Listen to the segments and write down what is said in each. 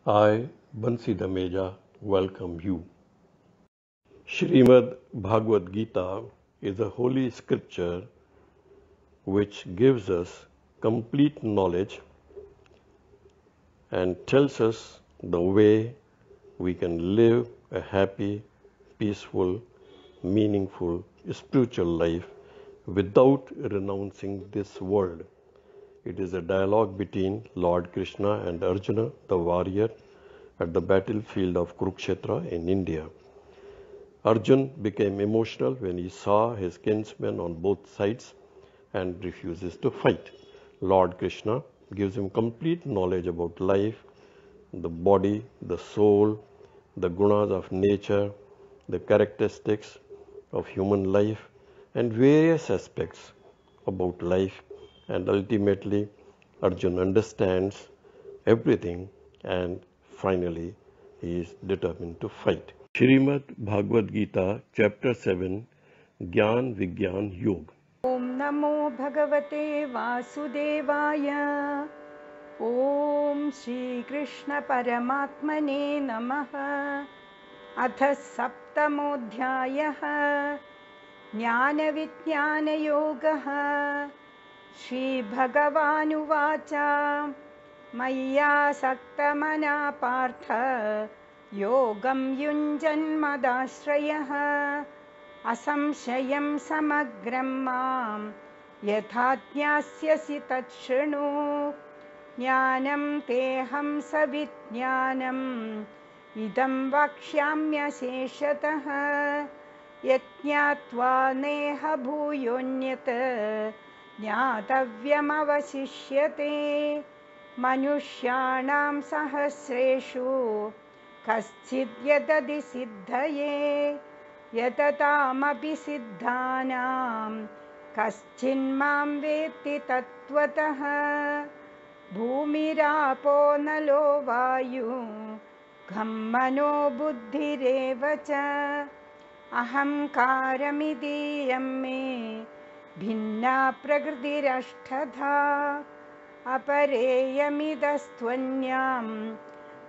I, Bansi Dameja, welcome you. Srimad Bhagavad Gita is a holy scripture which gives us complete knowledge and tells us the way we can live a happy, peaceful, meaningful, spiritual life without renouncing this world. It is a dialogue between Lord Krishna and Arjuna, the warrior, at the battlefield of Kurukshetra in India. Arjun became emotional when he saw his kinsmen on both sides and refuses to fight. Lord Krishna gives him complete knowledge about life, the body, the soul, the gunas of nature, the characteristics of human life, and various aspects about life, and ultimately Arjun understands everything and finally he is determined to fight. Srimad Bhagavad Gita, Chapter 7, Gyan Vigyan Yog. ॐ नमो भगवते वासुदेवाय ॐ श्रीकृष्णपरमात्मने नमः अथ सप्तमोऽध्यायः ज्ञानविज्ञानयोगः श्रीभगवानुवाच मय्यासक्तमना पार्थ योगं युञ्जन्मदाश्रयः असंशयं समग्रं मां यथा ज्ञास्यसि तच्छृणु ज्ञानं तेऽहं सविज्ञानम् इदं वक्ष्याम्यशेषतः यज्ञात्वा नेह भूयोऽन्यत् ज्ञातव्यमवशिष्यते मनुष्याणां सहस्रेषु कश्चिद्यदति सिद्धये यततामपि सिद्धानां कश्चिन्मां वेत्ति तत्त्वतः भूमिरापो नलो वायु घं मनो बुद्धिरेव च अहङ्कारमिदीयं मे भिन्ना प्रकृतिरष्टधा अपरेयमिदस्त्वन्यां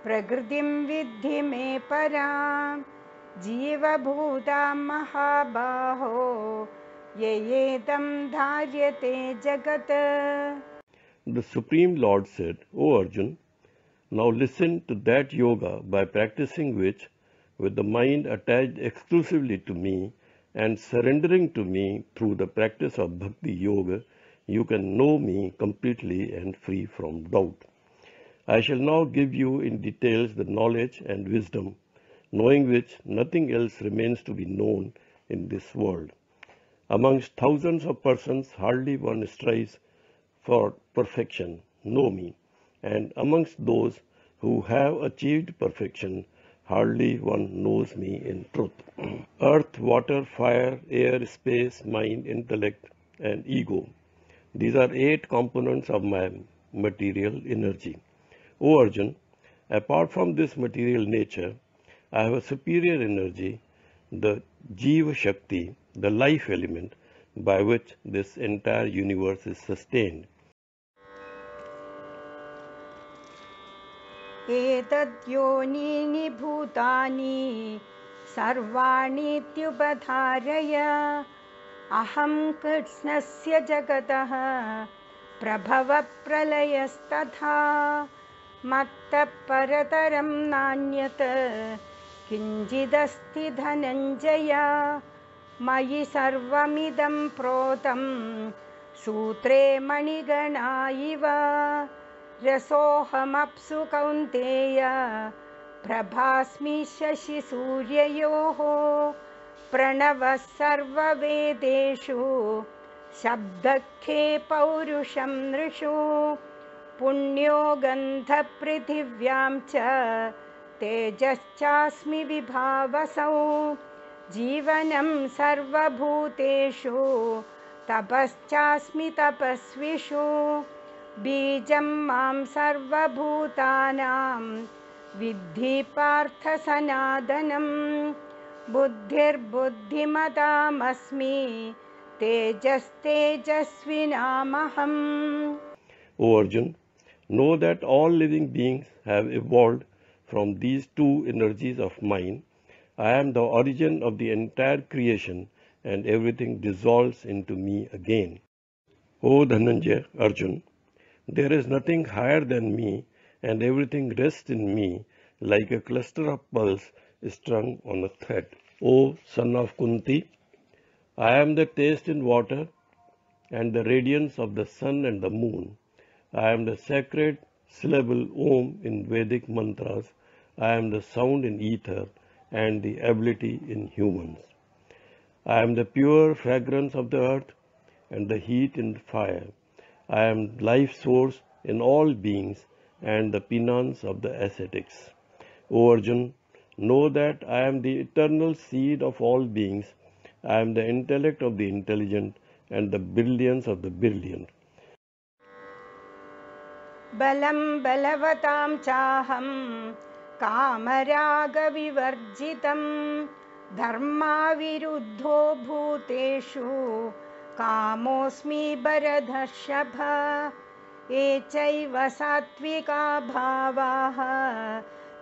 प्रकृतिं विद्धि मे पराम् जीवभूतां महाबाहो येयेदं धार्यते जगत्. The Supreme Lord said, O Arjun, now listen to that yoga by practicing which, with the mind attached exclusively to me and surrendering to me through the practice of Bhakti Yoga, you can know me completely and free from doubt. I shall now give you in details the knowledge and wisdom, knowing which nothing else remains to be known in this world. Amongst thousands of persons, hardly one strives for perfection, know me, and amongst those who have achieved perfection, hardly one knows me in truth. Earth, water, fire, air, space, mind, intellect, and ego. These are 8 components of my material energy. O Arjun, apart from this material nature, I have a superior energy, the Jiva Shakti, the life element, by which this entire universe is sustained. एतद्योनीनि भूतानि सर्वाणीत्युपधारय अहं कृष्णस्य जगतः प्रभवप्रलयस्तथा मत्तः परतरं नान्यत् किञ्चिदस्ति धनञ्जय मयि सर्वमिदं प्रोतं सूत्रे मणिगणा इव रसोऽहमप्सु कौन्तेय प्रभास्मि शशिसूर्ययोः प्रणवः सर्ववेदेषु शब्दखे पौरुषं नृषु पुण्यो गन्धपृथिव्यां च तेजश्चास्मि विभावसौ जीवनं सर्वभूतेषु तपश्चास्मि तपस्विषु बीजं मां सर्वभूतानां विद्धि पार्थ सनातनं बुद्धिर्बुद्धिमतामस्मि तेजस्तेजस्विनामहम्. O Arjun, know that all living beings have evolved from these two energies of mine. I am the origin of the entire creation, and everything dissolves into me again. O Dhananjay, Arjun, there is nothing higher than me, and everything rests in me like a cluster of pearls strung on a thread. O son of Kunti, I am the taste in water and the radiance of the sun and the moon. I am the sacred syllable Om in Vedic mantras. I am the sound in ether and the ability in humans. I am the pure fragrance of the earth and the heat in the fire. I am life source in all beings and the penance of the ascetics. O Arjun, know that I am the eternal seed of all beings. I am the intellect of the intelligent and the brilliance of the brilliant. बलं बलवतां चाहं कामरागविवर्जितं धर्माविरुद्धो भूतेषु कामोऽस्मि भरतर्षभ ये चैव सात्विका भावाः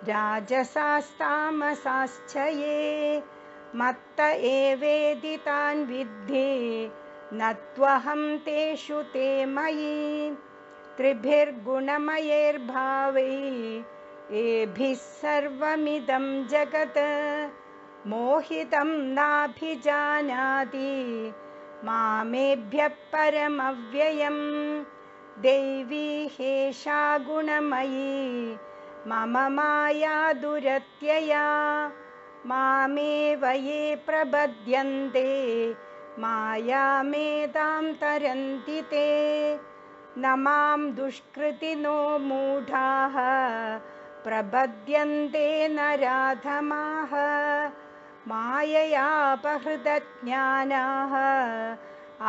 राजसास्तामसाश्च ये मत्त एवेति तान् विद्धि न त्वहं तेषु ते मयि त्रिभिर्गुणमयैर्भावैः एभिः सर्वमिदं जगत् मोहितं नाभिजानाति मामेभ्यः परमव्ययम् देवी हेषा गुणमयी मम माया दुरत्यया मामेव ये प्रपद्यन्ते मायामेतां तरन्ति ते न मां दुष्कृतिनो मूढाः प्रपद्यन्ते नराधमाः माययापहृतज्ञानाः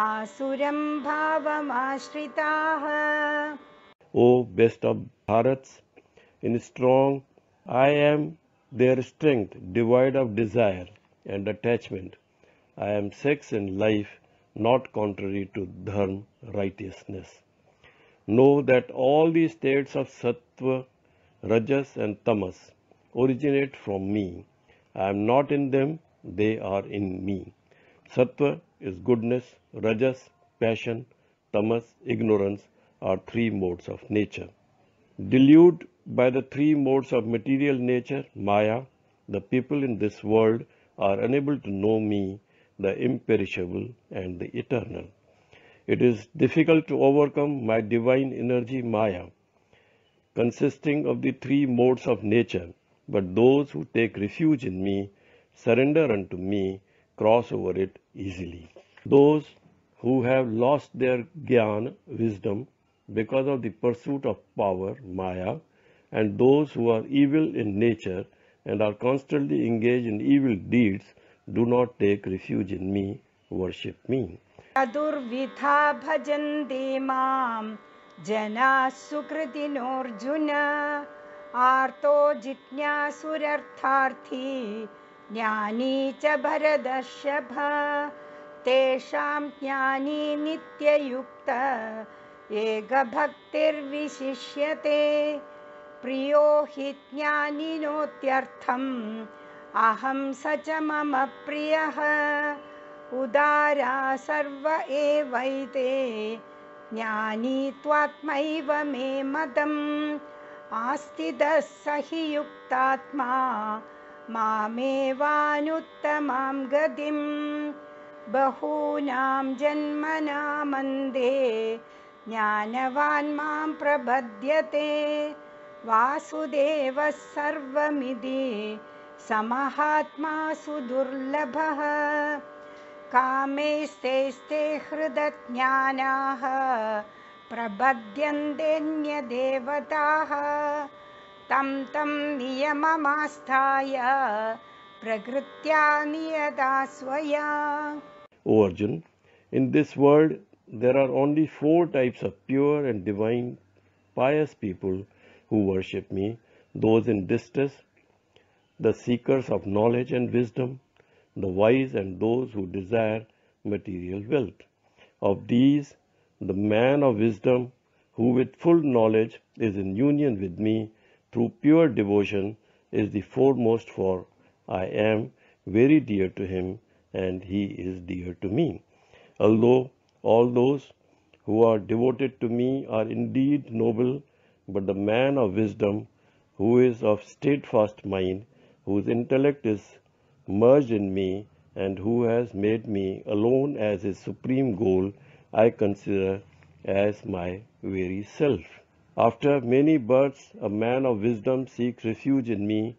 आसुरं भावमाश्रिताः. O best of Bharats, in strong I am their strength, devoid of desire and attachment. I am sex and life, not contrary to dharma, righteousness. Know that all the states of sattva, rajas and tamas originate from me. I am not in them, they are in me. Sattva is goodness, rajas, passion, tamas, ignorance are three modes of nature. Deluded by the three modes of material nature, Maya, the people in this world are unable to know me, the imperishable and the eternal. It is difficult to overcome my divine energy Maya, consisting of the three modes of nature, but those who take refuge in me, surrender unto me, cross over it easily. Those who have lost their jnana, wisdom, because of the pursuit of power, Maya, and those who are evil in nature and are constantly engaged in evil deeds, do not take refuge in me, worship me. चतुर्विधा भजन्ते मां जनाः सुकृतिनोऽर्जुन आर्तो जिज्ञासुरर्थार्थी ज्ञानी च भरतर्षभ तेषां ज्ञानी नित्ययुक्त एकभक्तिर्विशिष्यते प्रियो हि ज्ञानिनोत्यर्थम् अहं स च मम प्रियः उदारा सर्व एवैते ज्ञानी त्वात्मैव मे मतम् आस्तिदः स हि युक्तात्मा मामेवानुत्तमां गतिम् बहूनां जन्मनामन्ते ज्ञानवान् मां प्रपद्यते वासुदेवः सर्वमिति समहात्मा सुदुर्लभः कामैस्तैस्ते हृदज्ञानाः प्रपद्यन्तेऽन्यदेवताः तं तं नियममास्थाय प्रकृत्या नियता स्वया. O Arjun, in this world there are only 4 types of pure and divine pious people who worship me: those in distress, the seekers of knowledge and wisdom, the wise, and those who desire material wealth. Of these, the man of wisdom, who with full knowledge is in union with me through pure devotion, is the foremost, for I am very dear to him and he is dear to me. Although all those who are devoted to me are indeed noble, but the man of wisdom, who is of steadfast mind, whose intellect is merged in me, and who has made me alone as his supreme goal, I consider as my very self. After many births, a man of wisdom seeks refuge in me,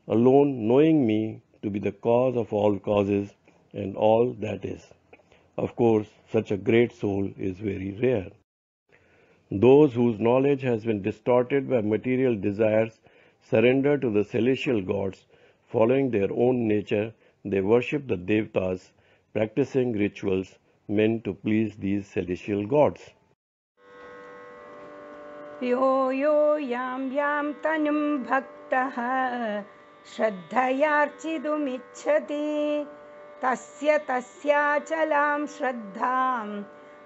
alone knowing me to be the cause of all causes and all that is. Of course, such a great soul is very rare. Those whose knowledge has been distorted by material desires surrender to the celestial gods. Following their own nature, they worship the Devatas, practicing rituals meant to please these celestial gods. यो यो यां तनुं भक्तः श्रद्धयार्चितुमिच्छति तस्य तस्याचलां श्रद्धां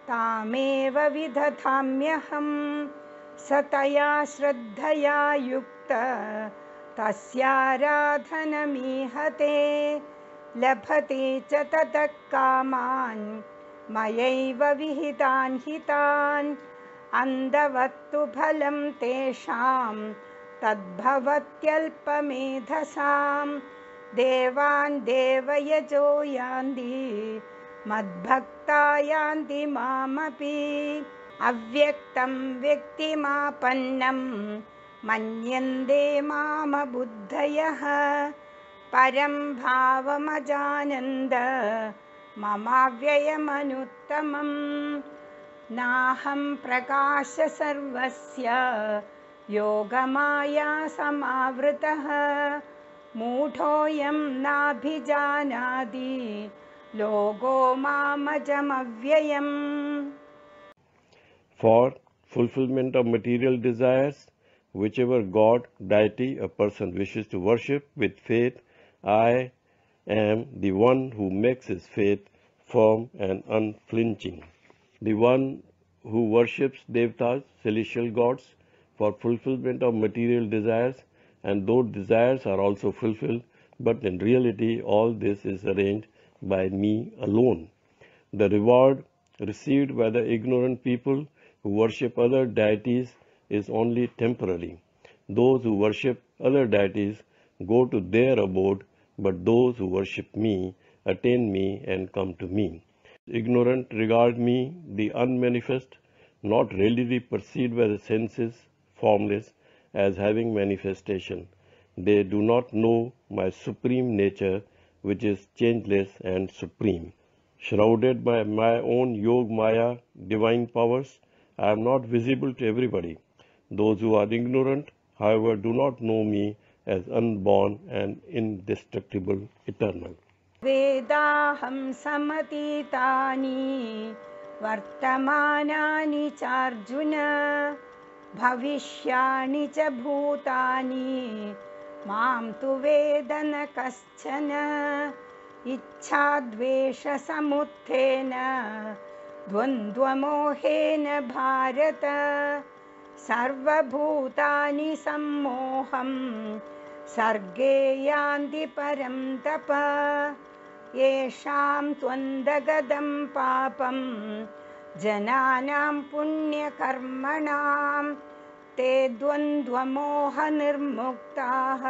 तामेव विदधाम्यहम् स तया श्रद्धया युक्त तस्याराधनमीहते लभते च ततः कामान् मयैव विहितान् हितान् अन्धवत्तु फलं तेषां तद्भवत्यल्पमेधसां देवान् देवयजो यान्ति मद्भक्ता यान्ति मामपि अव्यक्तं व्यक्तिमापन्नं मन्यन्ते मामबुद्धयः परं भावमजानन्द ममाव्ययमनुत्तमम् नाहं प्रकाश सर्वस्य योगमाया समावृतः मूढोऽयं नाभिजानाति लोको मामजमव्ययम्. For fulfillment of material desires, whichever god, deity a person wishes to worship with faith, I am the one who makes his faith firm and unflinching. The one who worships Devatas, celestial gods, for fulfillment of material desires, and those desires are also fulfilled, but in reality all this is arranged by me alone. The reward received by the ignorant people who worship other deities is only temporary. Those who worship other deities go to their abode, but those who worship me attain me and come to me. Ignorant regard me, the unmanifest, not readily perceived by the senses, formless, as having manifestation. They do not know my supreme nature, which is changeless and supreme. Shrouded by my own Yog Maya divine powers, I am not visible to everybody. Those who are ignorant, however, do not know me as unborn and indestructible, eternal. वेदाहं समतीतानि वर्तमानानि चार्जुन भविष्याणि च भूतानि मां तु वेद न कश्चन इच्छाद्वेषसमुत्थेन द्वन्द्वमोहेन भारत सर्वभूतानि सम्मोहं सर्गे यान्ति परं तप येषां त्वन्दगतं पापं जनानां पुण्यकर्मणां ते द्वन्द्वमोहनिर्मुक्ताः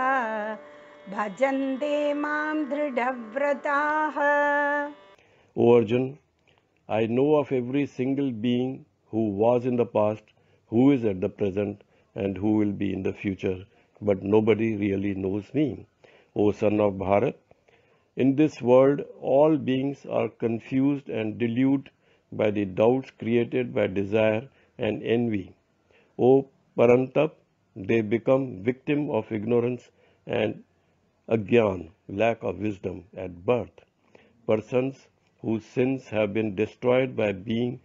भजन्ते मां दृढव्रताः. O Arjun, I know of every single being who was in the past, who is at the present, and who will be in the future, but nobody really knows me. O son of Bharat, in this world all beings are confused and deluded by the doubts created by desire and envy. O Parantap, they become victim of ignorance and agyan, lack of wisdom, at birth. Persons whose sins have been destroyed by being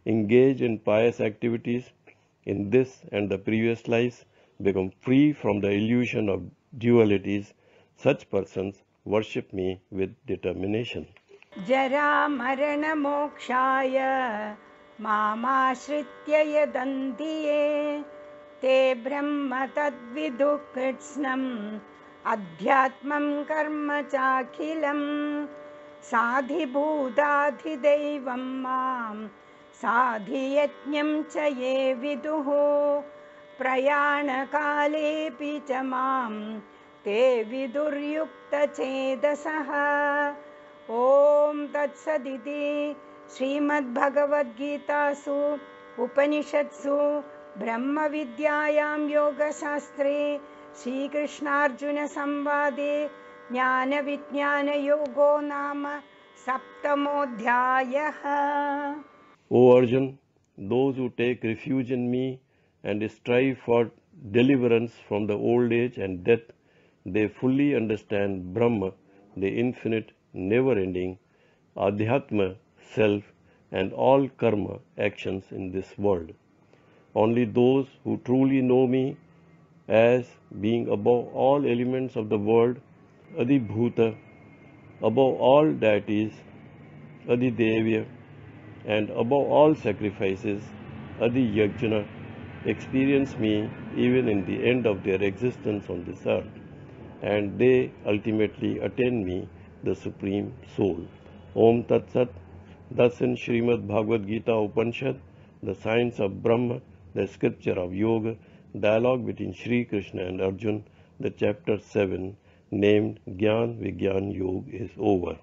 engaged in pious activities in this and the previous lives become free from the illusion of dualities. Such persons worship me with determination. जरा मरण मोक्षाय मामाश्रित्य यदन्ति ये ते ब्रह्म तद्विदुः कृत्स्नम् अध्यात्मं कर्म चाखिलम् साधिभूताधिदैवं मां साधियज्ञं च ये विदुः प्रयाणकालेऽपि च मां ते विदुर्युक्तचेतसः। ॐ तत्सदिति श्रीमद्भगवद्गीतासु उपनिषत्सु ब्रह्मविद्यायां योगशास्त्रे श्रीकृष्णार्जुनसंवादे ज्ञानविज्ञानयोगो नाम सप्तमोऽध्यायः। O Arjun, those who take refuge in me and strive for deliverance from the old age and death, they fully understand Brahma, the infinite, never-ending, Adhyatma, self, and all karma actions in this world. Only those who truly know me as being above all elements of the world, Adibhuta, above all deities, Adidevya, and above all sacrifices, Adiyajna, experience me even in the end of their existence on this earth, and they ultimately attain me, the Supreme Soul. Om Tat Sat. Thus in Srimad Bhagavad Gita Upanishad, the science of Brahma, the scripture of Yoga, dialogue between Sri Krishna and Arjun, the chapter 7, named Gyan Vigyan Yoga, is over.